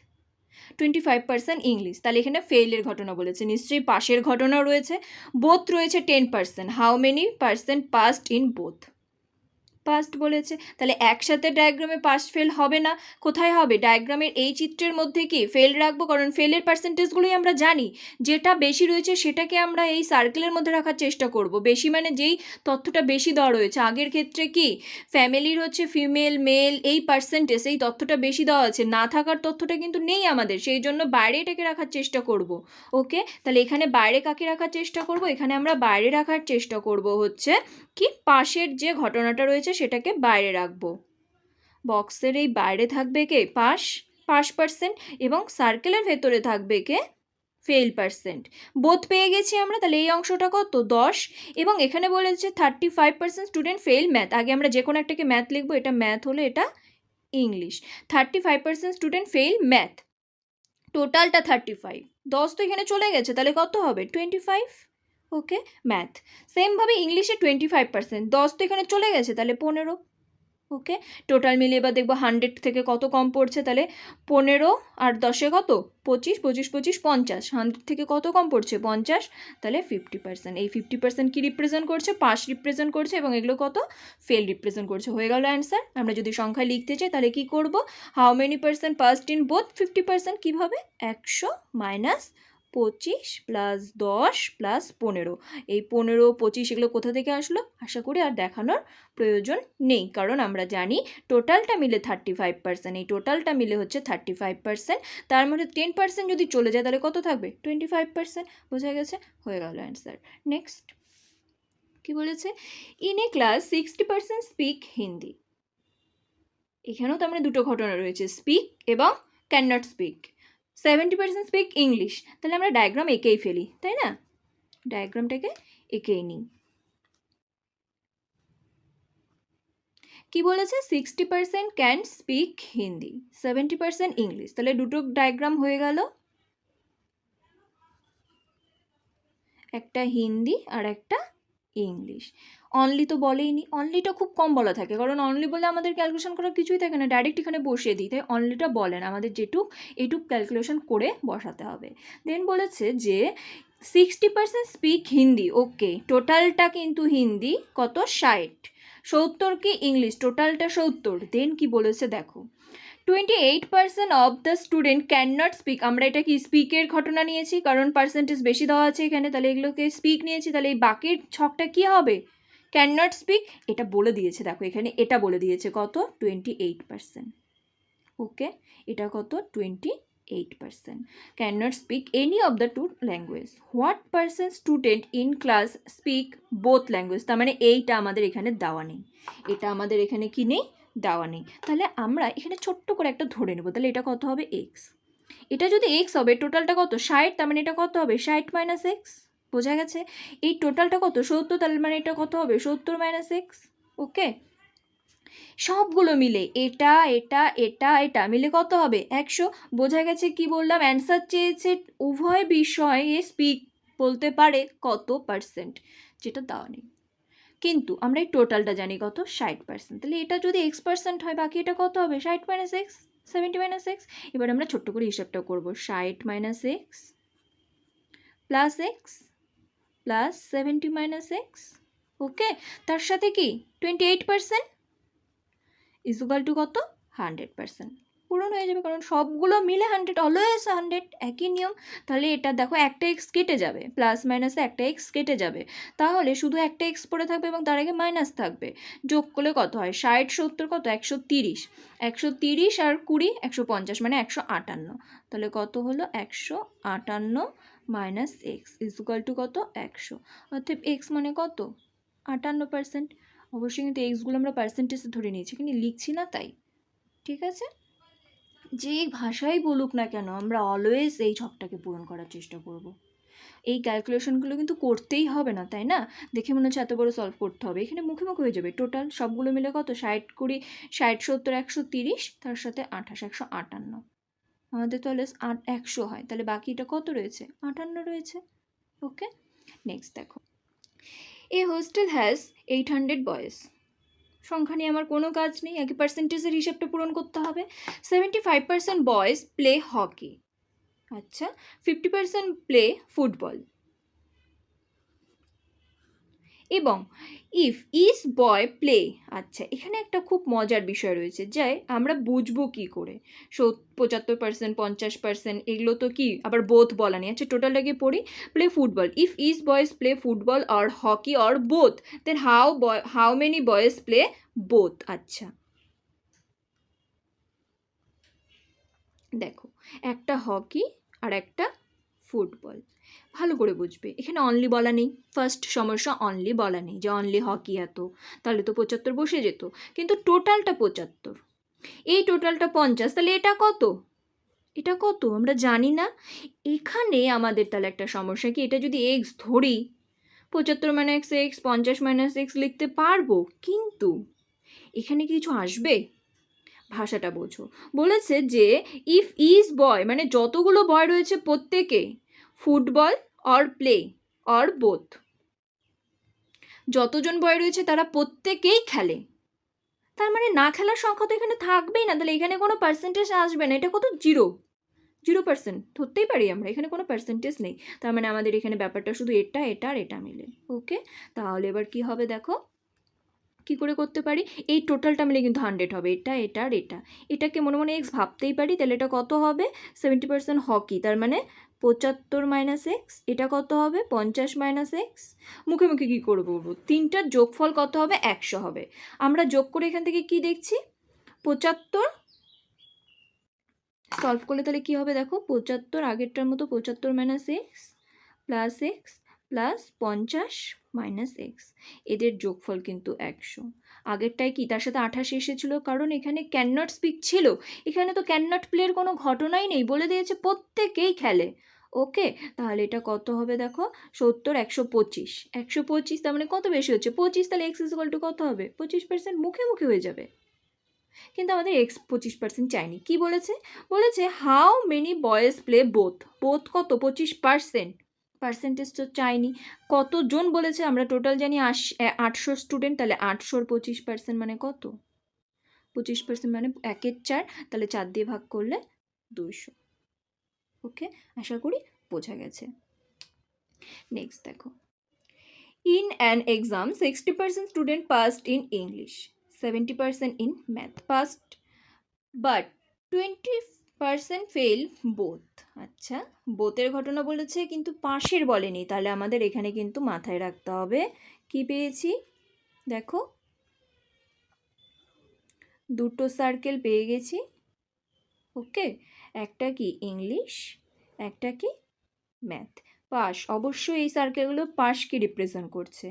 25% English. তাহলে এখানে ফেইলের ঘটনা বলেছে, নিশ্চয়ই পাশের ঘটনাও রয়েছে। বোথ রয়েছে 10%, how many percent passed in both? Past বলেছে, তাহলে একসাথে ডায়াগ্রামে পাস ফেল হবে না। কোথায় হবে? ডায়াগ্রামের এই চিত্রের মধ্যে কি ফেল রাখবো, কারণ ফেলের পার্সেন্টেজগুলোই আমরা জানি। যেটা বেশি রয়েছে সেটাকে আমরা এই সার্কেলের মধ্যে রাখার চেষ্টা করব। বেশি মানে যেই তথ্যটা বেশি দেওয়া রয়েছে। আগের ক্ষেত্রে কি ফ্যামিলির হচ্ছে ফিমেল মেল এই পার্সেন্টেজ, এই তথ্যটা বেশি দেওয়া আছে, না থাকার তথ্যটা কিন্তু নেই আমাদের, সেই জন্য বাইরে এটাকে রাখার চেষ্টা করব। ওকে, তাহলে এখানে বাইরে কাকে রাখার চেষ্টা করব? এখানে আমরা বাইরে রাখার চেষ্টা করব হচ্ছে কি পাশের যে ঘটনাটা রয়েছে সেটাকে বাইরে রাখবো। বক্সের এই বাইরে থাকবে কে? পাস পার্সেন্ট, এবং সার্কেলের ভেতরে থাকবে কে? Fail percent. বোথ পেয়ে গেছি আমরা, তাহলে এই অংশটা কত? 10। এবং এখানে বলেছে 35% স্টুডেন্ট ফেল ম্যাথ। আগে আমরা যে কোনো একটাকে ম্যাথ লিখবো, এটা ম্যাথ হলে এটা ইংলিশ। 35% স্টুডেন্ট ফেল ম্যাথ, টোটালটা 35, 10 তো এখানে চলে গেছে, তাহলে কত হবে? 25। ওকে, ম্যাথ। সেমভাবে ইংলিশে 25%, 10 তো এখানে চলে গেছে, তাহলে 15। ওকে, টোটাল মিলিয়ে এবার দেখবো 100 থেকে কত কম পড়ছে, তাহলে 15 আর 10-এ কত? 25, 25 25 50, 100 থেকে কত কম পড়ছে? 50, তাহলে 50%। এই 50% কি রিপ্রেজেন্ট করছে? পাস রিপ্রেজেন্ট করছে, এবং এগুলো কত? ফেল রিপ্রেজেন্ট করছে। হয়ে গেল অ্যান্সার। আমরা যদি সংখ্যায় লিখতে চাই তাহলে কি করব? How many percent passed in both 50%? কীভাবে? 100 মাইনাস 25 প্লাস 10 প্লাস 15। এই 15 25 এগুলো কোথা থেকে আসলো? আশা করি আর দেখানোর প্রয়োজন নেই, কারণ আমরা জানি টোটালটা মিলে 35%। এই টোটালটা মিলে হচ্ছে 35%। তার মধ্যে 10% যদি চলে যায় তাহলে কত থাকবে? 25%। বোঝা গেছে? হয়ে গেল অ্যান্সার। নেক্সট কি বলেছে? In A class 60% speak Hindi. এখানেও তো আমরা দুটো ঘটনা রয়েছে, স্পিক এবং can not speak. 70% speak English. তাহলে আমরা ডায়াগ্রাম এঁকেই ফেলি, তাই না? ডায়াগ্রামটাকে এঁকেই নিই। কি বলেছে? 60% ক্যান স্পিক হিন্দি, 70% ইংলিশ। তাহলে দুটো ডায়াগ্রাম হয়ে গেল, একটা হিন্দি আর একটা ইংলিশ। অনলি তো বলেইনি, অনলিটা খুব কম বলা থাকে, কারণ অনলি বলে আমাদের ক্যালকুলেশন করার কিছুই থাকে না, ডাইরেক্ট এখানে বসিয়ে দিই, তাই অনলিটা বলেন আমাদের যেটুক এইটুক ক্যালকুলেশন করে বসাতে হবে। দেন বলেছে যে 60% স্পিক হিন্দি, ওকে, টোটালটা কিন্তু হিন্দি কত 60, 70 কি ইংলিশ, টোটালটা 70। দেন কি বলেছে দেখো, 28% of the student can not speak, আমরা এটা কি স্পিকের ঘটনা নিয়েছি, কারণ পার্সেন্টেজ বেশি দেওয়া আছে এখানে, তাহলে এগুলোকে স্পিক নিয়েছি, তাহলে এই বাকির ছকটা কি হবে, ক্যান নট স্পিক, এটা বলে দিয়েছে, দেখো এখানে এটা বলে দিয়েছে কত 28%, ওকে, এটা কত 28%, can not speak any of the two language, what percent student in class speak both language, তার মানে এইটা আমাদের এখানে দেওয়া নেই, এটা আমাদের এখানে কি নেই, দেওয়া নেই, তাহলে আমরা এখানে ছোট্ট করে একটা ধরে নেব, তাহলে এটা কত হবে এক্স, এটা যদি এক্স হবে, টোটালটা কত 60, তার মানে এটা কত হবে 60 মাইনাস এক্স, বোঝা গেছে, এই টোটালটা কত 70, তার মানে এটা কত হবে 70 মাইনাস এক্স, ওকে, সবগুলো মিলে এটা এটা এটা এটা মিলে কত হবে 100, বোঝা গেছে কি বললাম, অ্যান্সার চেয়েছে উভয় বিষয়ে স্পিক বলতে পারে কত পার্সেন্ট, যেটা দেওয়া নেই, কিন্তু আমরা এই টোটালটা জানি কত 60%, তাহলে এটা যদি x% হয়, বাকি এটা কত হবে 60 মাইনাস এক্স, 70 মাইনাস এক্স, এবার আমরা ছোট্ট করে হিসাবটা করবো, 60 minus X plus X plus 70 minus X, okay, তার সাথে কি 28% ইজুকাল টু কত 100%, পূরণ হয়ে যাবে, কারণ সবগুলো মিলে 100, অলওয়েজ 100, একই নিয়ম। তাহলে এটা দেখো একটা এক্স কেটে যাবে, প্লাস মাইনাসে একটা এক্স কেটে যাবে, তাহলে শুধু একটা এক্স পড়ে থাকবে এবং তার আগে মাইনাস থাকবে, যোগ করলে কত হয় 60 70 কত 130, 130 আর 20 150, মানে 158, তাহলে কত হলো 158 মাইনাস এক্স ইজুকাল টু কত 100, অর্থাৎ এক্স মানে কত 58%, অবশ্যই কিন্তু এক্সগুলো আমরা পার্সেন্টেজে ধরে নিয়েছি, কিন্তু লিখছি না তাই, ঠিক আছে, যে ভাষাই বলুক না কেন আমরা অলওয়েজ এই ছকটাকে পূরণ করার চেষ্টা করব, এই ক্যালকুলেশনগুলো কিন্তু করতেই হবে না, তাই না, দেখে মনে হচ্ছে এত বড় সলভ করতে হবে, এখানে মুখে মুখে হয়ে যাবে, টোটাল সবগুলো মিলে কত 60 20 60 70 130, তার সাথে 28 158, আমাদের তাহলে 100 হয়, তাহলে বাকিটা কত রয়েছে 58 রয়েছে, ওকে, নেক্সট দেখো, এ হোস্টেল হ্যাজ 800 বয়েজ, সংখ্যা নিয়ে আমার কোনো কাজ নেই, আগে পার্সেন্টেজের হিসাবটা পূরণ করতে হবে, 75% বয়েজ প্লে হকি, আচ্ছা 50% প্লে ফুটবল, এবং ইফ ইজ বয় প্লে, আচ্ছা এখানে একটা খুব মজার বিষয় রয়েছে, যে আমরা বুঝবো কি করে 75% 50%, এগুলো তো কি আবার বোথ বলা নেই, আচ্ছা টোটালটাকে পড়ি, play football, if is boys play football or hockey or both, then how many boys play both, আচ্ছা দেখো একটা হকি আর একটা ফুটবল, ভালো করে বুঝবে, এখানে অনলি বলা নেই, ফার্স্ট সমস্যা অনলি বলা নেই, যে অনলি হকি এত, তাহলে তো 75 বসে যেত, কিন্তু টোটালটা 75, এই টোটালটা 50, তাহলে এটা কত, এটা কত আমরা জানি না, এখানে আমাদের তাহলে একটা সমস্যা কি, এটা যদি এক্স ধরি 75 মাইনাস এক্স 50 মাইনাস এক্স লিখতে পারবো, কিন্তু এখানে কিছু আসবে, ভাষাটা বোঝো, বলেছে যে ইফ ইজ বয়, মানে যতগুলো বয় রয়েছে প্রত্যেকে football or play or both, যতজন বয় রয়েছে তারা প্রত্যেকেই খেলে, তার মানে না খেলার সংখ্যা তো এখানে থাকবেই না, তাহলে এখানে কোনো পার্সেন্টেজ আসবে না, এটা কত 0% ধরতেই পারি আমরা, এখানে কোনো পার্সেন্টেজ নেই, তার মানে আমাদের এখানে ব্যাপারটা শুধু এটা এটা আর এটা মিলে, ওকে, তাহলে এবার কি হবে দেখো, কি করে করতে পারি, এই টোটালটা মিলে কিন্তু 100 হবে, এটা এটা আর এটা, এটাকে মনে মনে এক্স ভাবতেই পারি, তাহলে এটা কত হবে 70% হকি, তার মানে 75 মাইনাস এক্স, এটা কত হবে 50 মাইনাস এক্স, মুখে মুখে কী করে বলবো, তিনটার যোগফল কত হবে 100 হবে, আমরা যোগ করে এখান থেকে কি দেখছি 75, সলভ করলে তাহলে কী হবে দেখো 75 আগেরটার মতো 75 minus X plus X plus 50 minus x, এদের যোগফল কিন্তু 100, আগেরটায় কি তার সাথে 28 এসেছিলো, কারণ এখানে ক্যান নট স্পিক ছিল, এখানে তো ক্যান নট প্লের কোনো ঘটনাই নেই, বলে দিয়েছে প্রত্যেকেই খেলে, ওকে, তাহলে এটা কত হবে দেখো 70 125, 125 তার মানে কত বেশি হচ্ছে 25, তাহলে এক্স ইকুয়াল টু কত হবে 25%, মুখে মুখে হয়ে যাবে, কিন্তু আমাদের এক্স 25% চাইনি, কি বলেছে, বলেছে how many boys play both, both কত 25%, পার্সেন্টেজ তো চাইনি। কতজন বলেছে? আমরা টোটাল জানি 800 স্টুডেন্ট, তাহলে 800-র 25% মানে কত? 25% মানে 1/4, তাহলে 4 দিয়ে ভাগ করলে 200। ওকে, আশা করি বোঝা গেছে। নেক্সট দেখো, in an exam 60% student passed in English, 70% in math passed, but 20% fail both. আচ্ছা, বোথের ঘটনা বলেছে কিন্তু পাশের বলেনি, তাহলে আমাদের এখানে কিন্তু মাথায় রাখতে হবে কি পেয়েছি। দেখো, দুটো সার্কেল পেয়ে গেছি। ওকে, একটা কি ইংলিশ, একটা কি ম্যাথ। পাস, অবশ্যই এই সার্কেলগুলো পাসকে রিপ্রেজেন্ট করছে।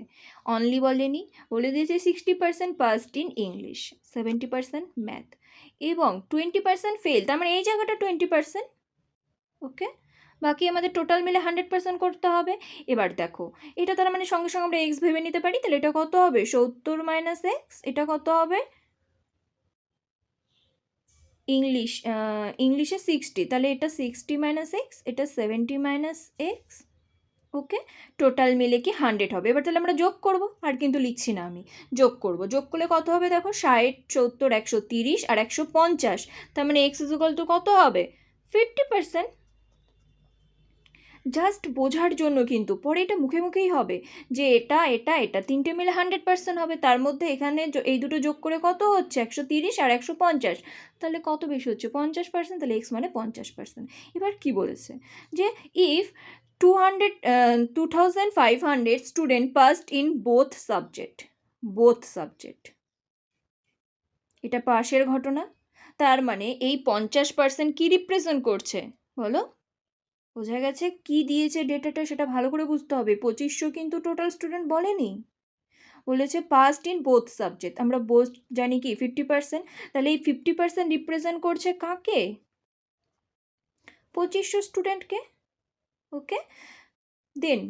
অনলি বলেনি, বলে দিয়েছে 60% পাসড ইন ইংলিশ, 70% ম্যাথ এবং 20% ফেল, তার মানে এই জায়গাটা 20%। ওকে, বাকি আমাদের টোটাল মিলে 100% করতে হবে। এবার দেখো, এটা তার মানে সঙ্গে সঙ্গে আমরা এক্স ভেবে নিতে পারি, তাহলে এটা কত হবে? 70 মাইনাস এক্স। এটা কত হবে? ইংলিশে 60, তাহলে এটা 60 মাইনাস এক্স, এটা 70 মাইনাস এক্স। ওকে, টোটাল মিলে কি 100 হবে। এবার তাহলে আমরা যোগ করব, আর কিন্তু লিখছি না আমি, যোগ করব। যোগ করলে কত হবে? দেখো, 60, 70, 130 আর 150, তার মানে এক্স ইকুয়াল টু কত হবে? 50%। জাস্ট বোঝার জন্য, কিন্তু পরে এটা মুখে মুখেই হবে যে এটা এটা এটা তিনটে মিলে 100% হবে। তার মধ্যে এখানে এই দুটো যোগ করে কত হচ্ছে? 130 আর 150, তাহলে কত বেশি হচ্ছে? 50%, তাহলে এক্স মানে 50%। এবার কি বলেছে যে if 2500 student passed in both subject, এটা পাশের ঘটনা। তার মানে এই 50% কি রিপ্রেজেন্ট করছে বলো? বোঝা গেছে? কি দিয়েছে ডেটাটা সেটা ভালো করে বুঝতে হবে। 2500 কিন্তু টোটাল স্টুডেন্ট বলেনি, বলেছে পাসড ইন বোথ সাবজেক্ট। আমরা বোথ জানি কি 50%, তাহলে এই 50% রিপ্রেজেন্ট করছে কাকে? 2500 স্টুডেন্টকে। ওকে, দেন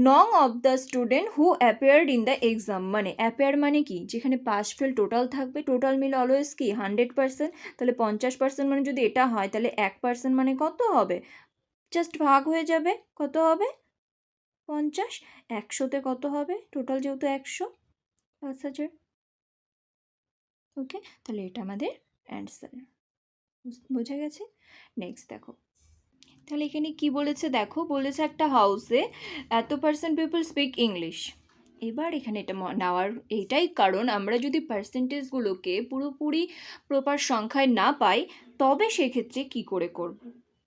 নং of the student who appeared in the exam, মানে অ্যাপিয়ার মানে কি? যেখানে পাস ফেল টোটাল থাকবে, টোটাল মিলে অলওয়েজ কি 100%, তাহলে 50% মানে যদি এটা হয়, তাহলে 1% মানে কত হবে? জাস্ট ভাগ হয়ে যাবে, কত হবে? 50। 100তে কত হবে? টোটাল যেহেতু 100, 5000। ওকে, তাহলে এটা আমাদের অ্যান্সার। বোঝা গেছে? নেক্সট দেখো, তাহলে এখানে কি বলেছে দেখো, বলেছে একটা হাউসে এত% পিপল স্পিক ইংলিশ। এবার এখানে এটা নেওয়ার এইটাই কারণ, আমরা যদি পার্সেন্টেজগুলোকে পুরোপুরি প্রপার সংখ্যায় না পাই, তবে সেক্ষেত্রে কি করে করব?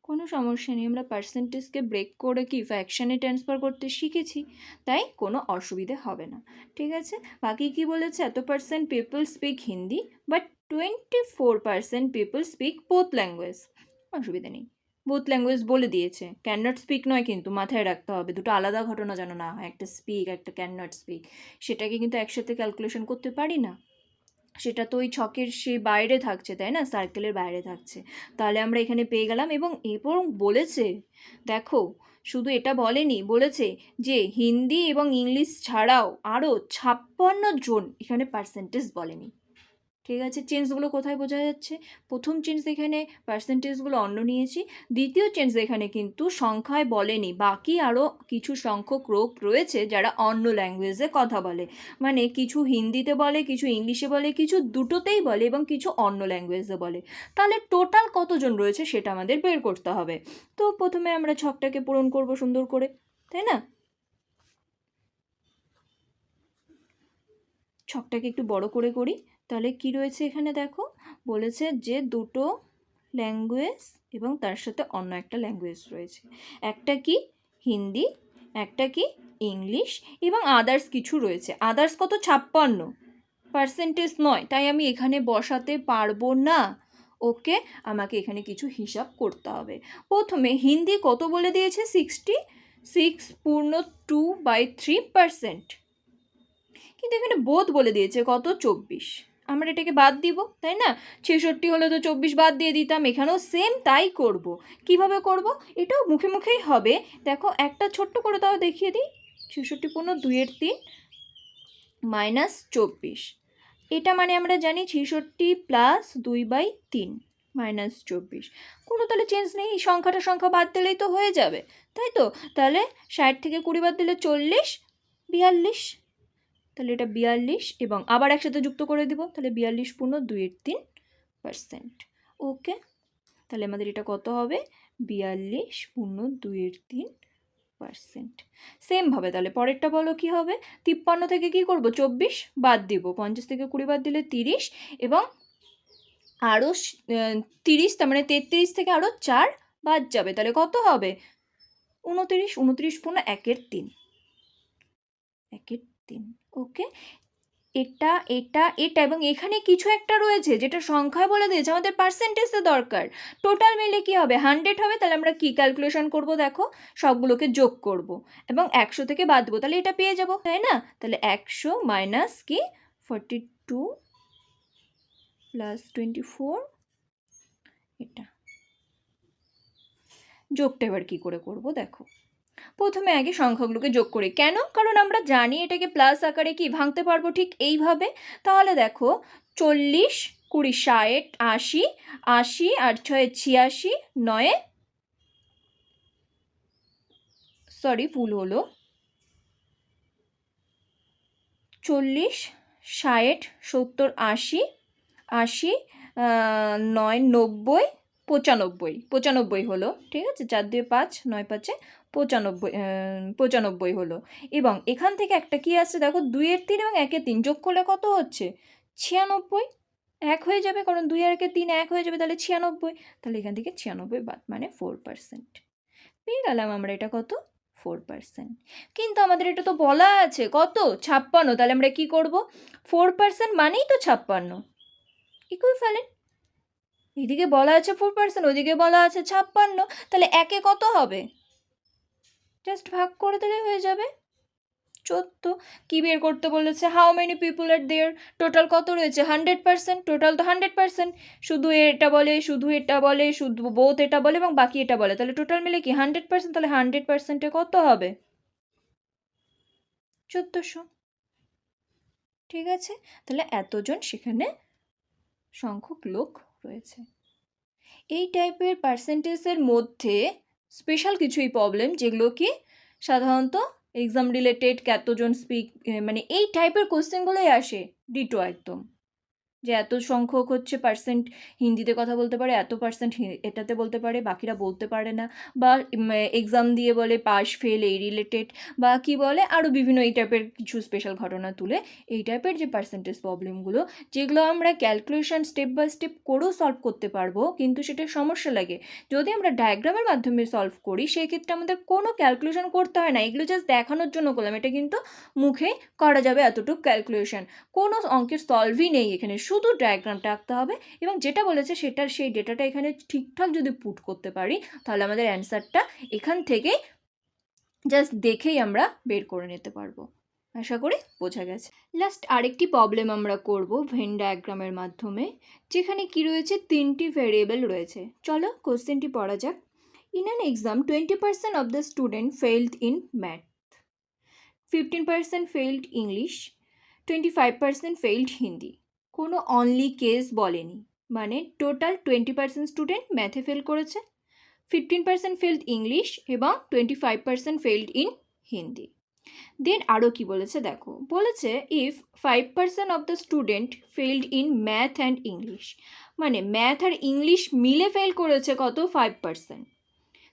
কোনো সমস্যা নেই, আমরা পার্সেন্টেজকে ব্রেক করে কি ফ্র্যাকশানে ট্রান্সফার করতে শিখেছি, তাই কোনো অসুবিধে হবে না। ঠিক আছে, বাকি কি বলেছে? এত% people speak Hindi, but 24% people speak both language. অসুবিধা নেই, বোথ ল্যাঙ্গুয়েজ বলে দিয়েছে, ক্যান নট স্পিক নয়, কিন্তু মাথায় রাখতে হবে দুটো আলাদা ঘটনা যেন না হয়, একটা স্পিক, একটা ক্যান নট স্পিক। সেটাকে কিন্তু একসাথে ক্যালকুলেশন করতে পারি না, সেটা তো ওই ছকের সেই বাইরে থাকছে, তাই না? সার্কেলের বাইরে থাকছে। তাহলে আমরা এখানে পেয়ে গেলাম। এবং বলেছে, দেখো, শুধু এটা বলেনি, বলেছে যে হিন্দি এবং ইংলিশ ছাড়াও আরও 56 জন, এখানে পার্সেন্টেজ বলেনি। ঠিক আছে, চেঞ্জগুলো কোথায় বোঝা যাচ্ছে? প্রথম চেঞ্জ এখানে পার্সেন্টেজগুলো অন্য নিয়েছি, দ্বিতীয় চেঞ্জ এখানে কিন্তু সংখ্যায় বলেনি, বাকি আরও কিছু সংখ্যক লোক রয়েছে যারা অন্য ল্যাঙ্গুয়েজে কথা বলে, মানে কিছু হিন্দিতে বলে, কিছু ইংলিশে বলে, কিছু দুটোতেই বলে এবং কিছু অন্য ল্যাঙ্গুয়েজে বলে। তাহলে টোটাল কতজন রয়েছে সেটা আমাদের বের করতে হবে। তো প্রথমে আমরা ছকটাকে পূরণ করব সুন্দর করে, তাই না? ছকটাকে একটু বড় করে করি, তাহলে কি রয়েছে এখানে দেখো, বলেছে যে দুটো ল্যাঙ্গুয়েজ এবং তার সাথে অন্য একটা ল্যাঙ্গুয়েজ রয়েছে, একটা কি হিন্দি, একটা কি ইংলিশ এবং আদার্স কিছু রয়েছে। আদার্স কত? 56, পার্সেন্টেজ নয়, তাই আমি এখানে বসাতে পারবো না। ওকে, আমাকে এখানে কিছু হিসাব করতে হবে। প্রথমে হিন্দি কত বলে দিয়েছে? 66 পূর্ণ 2/3%, কিন্তু এখানে বোধ বলে দিয়েছে কত? 24। আমরা এটাকে বাদ দিব, তাই না? 66 হলে তো 24 বাদ দিয়ে দিতাম, এখানেও সেম তাই করব। কিভাবে করব? এটাও মুখে মুখেই হবে। দেখো, একটা ছোট্ট করে তাও দেখিয়ে দিই, 66 পূর্ণ 2/3 মাইনাস 24, এটা মানে আমরা জানি 66 প্লাস 2/3 -24, কোনো তাহলে চেঞ্জ নেই, এই সংখ্যা বাদ দিলেই তো হয়ে যাবে, তাই তো? তাহলে 60 থেকে 20 বাদ দিলে 40, 42, তাহলে এটা 42 এবং আবার একসাথে যুক্ত করে দিব, তাহলে 42.2-3%। ওকে, তাহলে আমাদের এটা কত হবে? 42.2-3%। সেমভাবে তাহলে পরেরটা বলো কি হবে? 53 থেকে কি করব? 24 বাদ দিব, 50 থেকে 20 বাদ দিলে 30 এবং আরও 30, তার মানে 33 থেকে আরও 4 বাদ যাবে, তাহলে কত হবে? 29, 29.1-3, 1-3। ওকে, এটা এটা এটা এবং এখানে কিছু একটা রয়েছে যেটা সংখ্যায় বলে দিয়েছে, আমাদের পার্সেন্টেজে দরকার। টোটাল মিলে কি হবে? 100 হবে, তাহলে আমরা কি ক্যালকুলেশন করব? দেখো, সবগুলোকে যোগ করব এবং 100 থেকে বাদ দেবো, তাহলে এটা পেয়ে যাব, তাই না? তাহলে 100 মাইনাস কি 42 প্লাস 24, এটা যোগটা এবার কী করে করব? দেখো, প্রথমে আগে সংখ্যাগুলোকে যোগ করি। কেন? কারণ আমরা জানি এটাকে প্লাস আকারে কি ভাঙতে পারবো, ঠিক এইভাবে। তাহলে দেখো, 40, 20, 60, 80, 80 আর 6 86, 9, সরি ভুল হলো, 40, 60, 70, 80, 80, 9, 90, 95 হলো, ঠিক আছে? 4 2 5, 9 5 95 হলো। এবং এখান থেকে একটা কি আসছে দেখো, 2-3 এবং 1-3 যোগ করলে কত হচ্ছে? 96, এক হয়ে যাবে, কারণ 2 আর 3 এক হয়ে যাবে, তাহলে 96। তাহলে এখান থেকে 96 বাদ, মানে 4%। পেয়ে গেলাম আমরা এটা কত? 4%। কিন্তু আমাদের এটা তো বলা আছে কত? 56, তাহলে আমরা কি করব? 4% মানেই তো 56, ইকুইভ্যালেন্ট। এদিকে বলা আছে 4%, ওইদিকে বলা আছে 56, তাহলে একে কত হবে? জাস্ট ভাগ করে দিলে হয়ে যাবে, 14। কি বের করতে বলেছে? How many people are there, total কত রয়েছে? 100%, টোটাল তো 100%, শুধু এটা বলে, শুধু এটা বলে, শুধু বোথ এটা বলে এবং বাকি এটা বলে, তাহলে টোটাল মিলে কি 100%, তাহলে 100%-এ কত হবে? 1400। ঠিক আছে, তাহলে এতজন সেখানে সংখ্যক লোক রয়েছে। এই টাইপের পার্সেন্টেজের মধ্যে স্পেশাল কিছুই প্রবলেম, যেগুলো কি সাধারণত এক্সাম রিলেটেড, কতজন মানে এই টাইপের কোশ্চেনগুলোই আসে ডিটো একদম, যে এত সংখ্যক হচ্ছে পার্সেন্ট হিন্দিতে কথা বলতে পারে, এত পার্সেন্ট এটাতে বলতে পারে, বাকিরা বলতে পারে না, বা এক্সাম দিয়ে বলে পাস ফেল এই রিলেটেড, বা কি বলে আরও বিভিন্ন এই টাইপের কিছু স্পেশাল ঘটনা তুলে এই টাইপের যে পার্সেন্টেজ প্রবলেমগুলো, যেগুলো আমরা ক্যালকুলেশন স্টেপ বাই স্টেপ করেও সলভ করতে পারবো, কিন্তু সেটা সমস্যা লাগে। যদি আমরা ডায়াগ্রামের মাধ্যমে সলভ করি, সেই ক্ষেত্রে আমাদের কোনো ক্যালকুলেশন করতে হয় না, এগুলো জাস্ট দেখানোর জন্য করলাম, এটা কিন্তু মুখে করা যাবে এতটুকু ক্যালকুলেশন, কোনো অঙ্কের সলভই নেই এখানে, শুধু ডায়াগ্রামটা আঁকতে হবে এবং যেটা বলেছে সেটার সেই ডেটাটা এখানে ঠিকঠাক যদি পুট করতে পারি, তাহলে আমাদের অ্যান্সারটা এখান থেকে জাস্ট দেখেই আমরা বের করে নিতে পারবো। আশা করি বোঝা গেছে। লাস্ট আরেকটি প্রবলেম আমরা করব ভেন ডায়াগ্রামের মাধ্যমে, যেখানে কি রয়েছে? 3টি ভেরিয়েবল রয়েছে। চলো কোশ্চেনটি পড়া যাক। In an exam 20% of the student failed in math, 15% failed English, 25% failed Hindi. কোনো অনলি কেস বলেনি, মানে টোটাল 20% স্টুডেন্ট ম্যাথে ফেল করেছে, 15% ফেইলড ইংলিশ এবং 25% ফেইলড ইন হিন্দি। দেন আরও কি বলেছে দেখো, বলেছে if 5% of the student failed in math and English, মানে ম্যাথ আর ইংলিশ মিলে ফেল করেছে কত? 5%।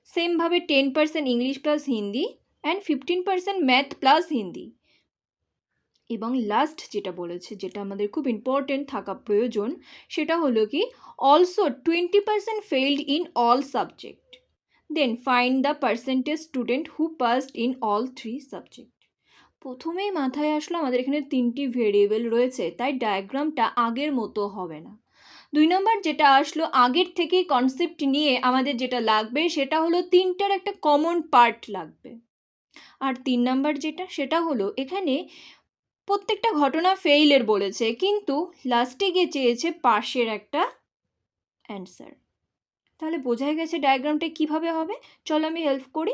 সেমভাবে 10% English plus Hindi and 15% math plus Hindi. এবং লাস্ট যেটা বলেছে, যেটা আমাদের খুব ইম্পর্টেন্ট থাকা প্রয়োজন, সেটা হলো কি also 20% failed in all subject. Then find the percentage student who passed in all 3 subject. প্রথমেই মাথায় আসলো আমাদের এখানে 3টি ভেরিয়েবল রয়েছে, তাই ডায়াগ্রামটা আগের মতো হবে না। 2 নম্বর যেটা আসলো, আগের থেকেই কনসেপ্ট নিয়ে আমাদের যেটা লাগবে সেটা হলো 3টার একটা কমন পার্ট লাগবে। আর 3 নম্বর যেটা, সেটা হলো এখানে প্রত্যেকটা ঘটনা ফেইলের বলেছে, কিন্তু লাস্টে গিয়ে চেয়েছে পাশের একটা অ্যান্সার। তাহলে বোঝাই গেছে ডায়াগ্রামটা কিভাবে হবে। চলো আমি হেল্প করি।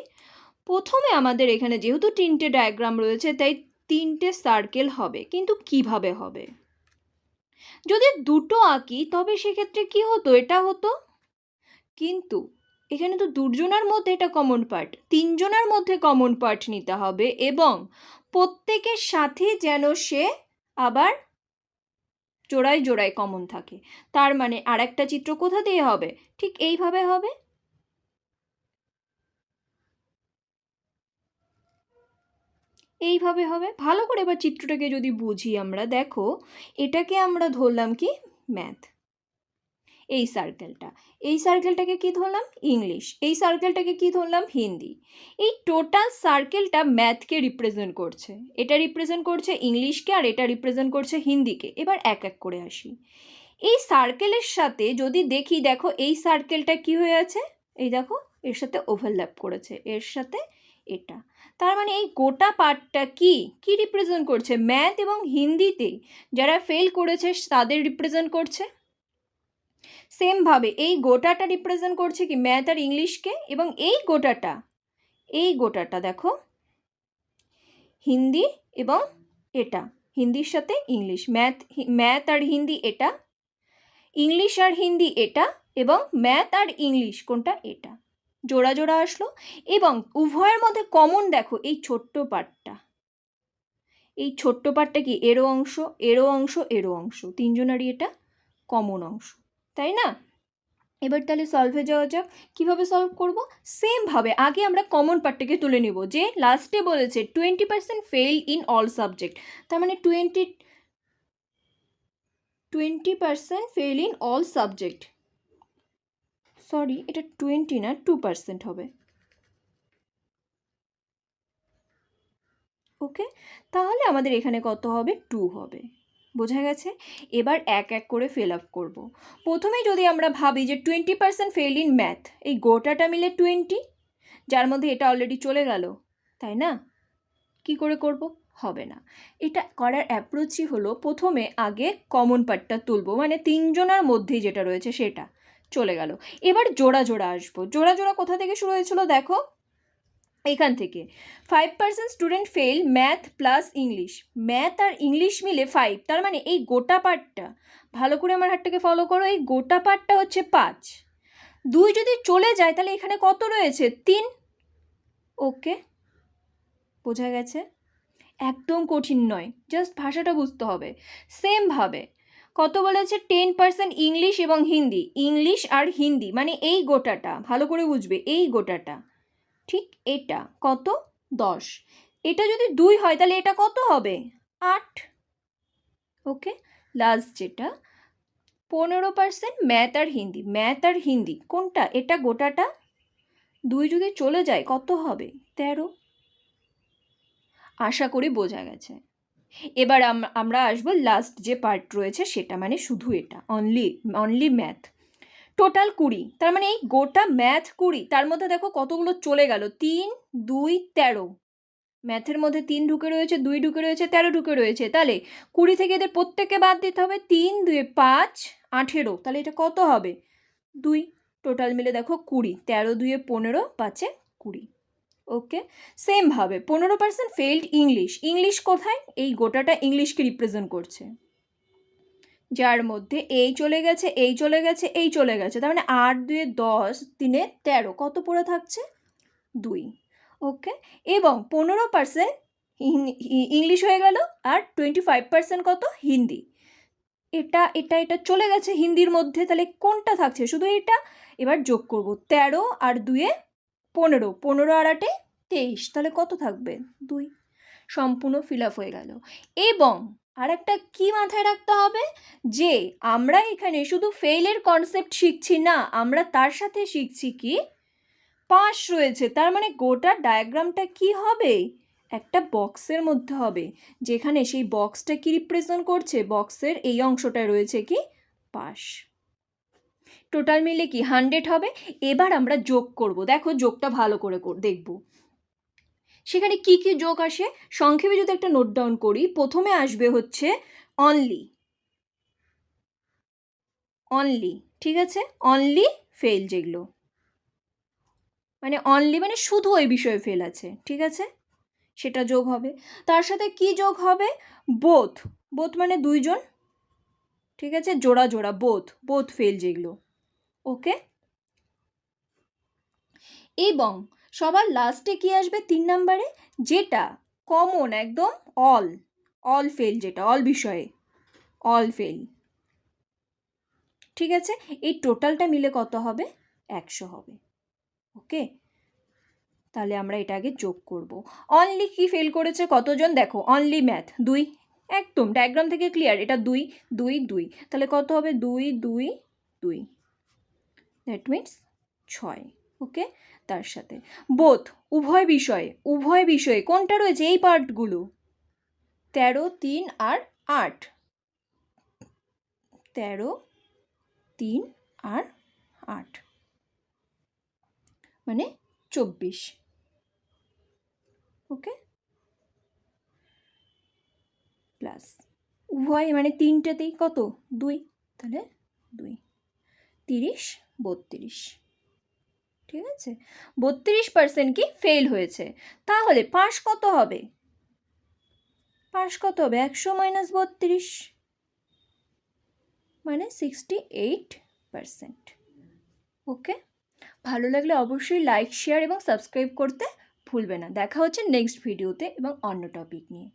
প্রথমে আমাদের এখানে যেহেতু 3টে ডায়াগ্রাম রয়েছে, তাই 3টে সার্কেল হবে, কিন্তু কিভাবে হবে? যদি দুটো আঁকি তবে সেক্ষেত্রে কি হতো, এটা হতো, কিন্তু এখানে তো দুজনের মধ্যে এটা কমন পার্ট, তিনজনের মধ্যে কমন পার্ট নিতে হবে এবং প্রত্যেকের সাথে যেন সে আবার জোড়ায় জোড়ায় কমন থাকে। তার মানে আর একটা চিত্র কোথা দিয়ে হবে, ঠিক এইভাবে হবে। এইভাবে হবে। ভালো করে এবার চিত্রটাকে যদি বুঝি আমরা, দেখো এটাকে আমরা ধরলাম কি ম্যাথ, এই সার্কেলটাকে কি ধরলাম ইংলিশ, এই সার্কেলটাকে কি ধরলাম হিন্দি। এই টোটাল সার্কেলটা ম্যাথকে রিপ্রেজেন্ট করছে, এটা রিপ্রেজেন্ট করছে ইংলিশকে আর এটা রিপ্রেজেন্ট করছে হিন্দিকে। এবার এক এক করে আসি। এই সার্কেলের সাথে যদি দেখি, দেখো এই সার্কেলটা কি হয়ে আছে, এই দেখো এর সাথে ওভারল্যাপ করেছে, এর সাথে এটা। তার মানে এই গোটা পার্টটা কি কি রিপ্রেজেন্ট করছে, ম্যাথ এবং হিন্দিতে যারা ফেল করেছে তাদের রিপ্রেজেন্ট করছে। সেমভাবে এই গোটাটা রিপ্রেজেন্ট করছে কি ম্যাথ আর ইংলিশকে, এবং এই গোটাটা দেখো হিন্দি এবং এটা, হিন্দির সাথে ইংলিশ, ম্যাথ আর হিন্দি এটা, ইংলিশ আর হিন্দি এটা, এবং ম্যাথ আর ইংলিশ কোনটা এটা, জোড়া জোড়া আসলো। এবং উভয়ের মধ্যে কমন দেখো এই ছোট্ট পার্টটা, এই ছোট্ট পার্টটা কি এরও অংশ, এরও অংশ, এরও অংশ, তিনজনারই এটা কমন অংশ, তাই না? এবার তাহলে সলভে যাওয়া যাক। কীভাবে সলভ করব, সেমভাবে আগে আমরা কমন পার্টটাকে তুলে নেব। যে লাস্টে বলেছে 20% ফেল ইন অল সাবজেক্ট, তার মানে 20% fail in all subject, sorry এটা 20 না 2% হবে। ওকে, তাহলে আমাদের এখানে কত হবে, 2 হবে। বোঝা গেছে? এবার এক এক করে ফিল আপ করবো। প্রথমে যদি আমরা ভাবি যে 20% ফেল ইন ম্যাথ, এই গোটাটা মিলে 20, যার মধ্যে এটা অলরেডি চলে গেল, তাই না? কি করে করব, হবে না। এটা করার অ্যাপ্রোচই হলো প্রথমে আগে কমন পার্টটা তুলবো, মানে তিনজনের মধ্যেই যেটা রয়েছে সেটা চলে গেল। এবার জোড়া জোড়া আসবো। জোড়া জোড়া কোথা থেকে শুরু হয়েছিল, দেখো এখান থেকে 5% student fail math plus English, math আর ইংলিশ মিলে 5, তার মানে এই গোটা পার্টটা, ভালো করে আমার হাতটাকে ফলো করো, এই গোটা পার্টটা হচ্ছে 5। 2 যদি চলে যায় তাহলে এখানে কত রয়েছে, 3। ওকে, বোঝা গেছে? একদম কঠিন নয়, জাস্ট ভাষাটা বুঝতে হবে। সেমভাবে কত বলেছে, 10% ইংলিশ এবং হিন্দি, ইংলিশ আর হিন্দি মানে এই গোটাটা, ভালো করে বুঝবে এই গোটাটা, ঠিক এটা কত 10, এটা যদি 2 হয় তাহলে এটা কত হবে 8। ওকে, লাস্ট যেটা 15% ম্যাথ আর হিন্দি, ম্যাথ আর হিন্দি কোনটা, এটা গোটাটা, 2 যদি চলে যায় কত হবে 13। আশা করি বোঝা গেছে। এবার আমরা আসবো লাস্ট যে পার্ট রয়েছে সেটা, মানে শুধু এটা অনলি ম্যাথ, টোটাল 20, তার মানে এই গোটা ম্যাথ 20, তার মধ্যে দেখো কতগুলো চলে গেল, 3, 2, 13, ম্যাথের মধ্যে 3 ঢুকে রয়েছে, 2 ঢুকে রয়েছে, 13 ঢুকে রয়েছে, তাহলে 20 থেকে এদের প্রত্যেককে বাদ দিতে হবে, 3, 2, 5, 18, তাহলে এটা কত হবে 2, টোটাল মিলে দেখো 20, 13, 2, 15, 5, 20। ওকে, সেমভাবে 15% ফেলড ইংলিশ, ইংলিশ কোথায়, এই গোটাটা ইংলিশকে রিপ্রেজেন্ট করছে, যার মধ্যে এই চলে গেছে, এই চলে গেছে, এই চলে গেছে, তার মানে 8, 2, 10, 3, 13, কত পড়ে থাকছে 2। ওকে, এবং 15% ইংলিশ হয়ে গেল, আর 25% কত হিন্দি, এটা এটা এটা চলে গেছে হিন্দির মধ্যে, তাহলে কোনটা থাকছে শুধু এটা। এবার যোগ করব, 13 আর 2, 15, 15 আর 8, 23, তাহলে কত থাকবে 2, সম্পূর্ণ ফিল আপ হয়ে গেল। এবং আর একটা কি মাথায় রাখতে হবে, যে আমরা এখানে শুধু ফেইলের কনসেপ্ট শিখছি না, আমরা তার সাথে শিখছি কি পাস রয়েছে, তার মানে গোটা ডায়াগ্রামটা কি হবে, একটা বক্সের মধ্যে হবে, যেখানে সেই বক্সটা কি রিপ্রেজেন্ট করছে, বক্সের এই অংশটা রয়েছে কি পাস। টোটাল মিলে কি 100 হবে। এবার আমরা যোগ করব, দেখো যোগটা ভালো করে দেখব, সেখানে কি কি যোগ আসে সংক্ষেপে যদি একটা নোট ডাউন করি। প্রথমে আসবে হচ্ছে অনলি, ঠিক আছে, অনলি ফেল, যেগুলো মানে অনলি মানে শুধু ওই বিষয়ে ফেল আছে, ঠিক আছে, সেটা যোগ হবে। তার সাথে কি যোগ হবে, বোথ মানে দুইজন, ঠিক আছে, জোড়া জোড়া বোথ ফেল যেগুলো, ওকে। এবং সবার লাস্টে কি আসবে 3 নাম্বারে, যেটা কমন একদম, অল ফেল, যেটা অল বিষয়ে অল ফেল। ঠিক আছে, এই টোটালটা মিলে কত হবে? 100 হবে, ওকে। তাহলে আমরা এটা আগে যোগ করব। অনলি কি ফেল করেছে কতজন, দেখো অনলি ম্যাথ 2, একদম ডায়াগ্রাম থেকে ক্লিয়ার, এটা 2 2 2, তাহলে কত হবে 2 2 2, দ্যাট মিনস 6, ওকে। তার সাথে বোথ, উভয় বিষয়ে কোনটা রয়েছে, এই পার্টগুলো 13 3 আর 8, 13 3 আর 8 মানে 24, ওকে। প্লাস উভয় মানে তিনটেতেই কত 2, তাহলে 2 30 32, ঠিক আছে। 32% কি ফেল হয়েছে। তাহলে পাস কত হবে? 100 মাইনাস 32 মানে 68%, ওকে। ভালো লাগলে অবশ্যই লাইক, শেয়ার এবং সাবস্ক্রাইব করতে ভুলবে না। দেখা হচ্ছে নেক্সট ভিডিওতে এবং অন্য টপিক নিয়ে।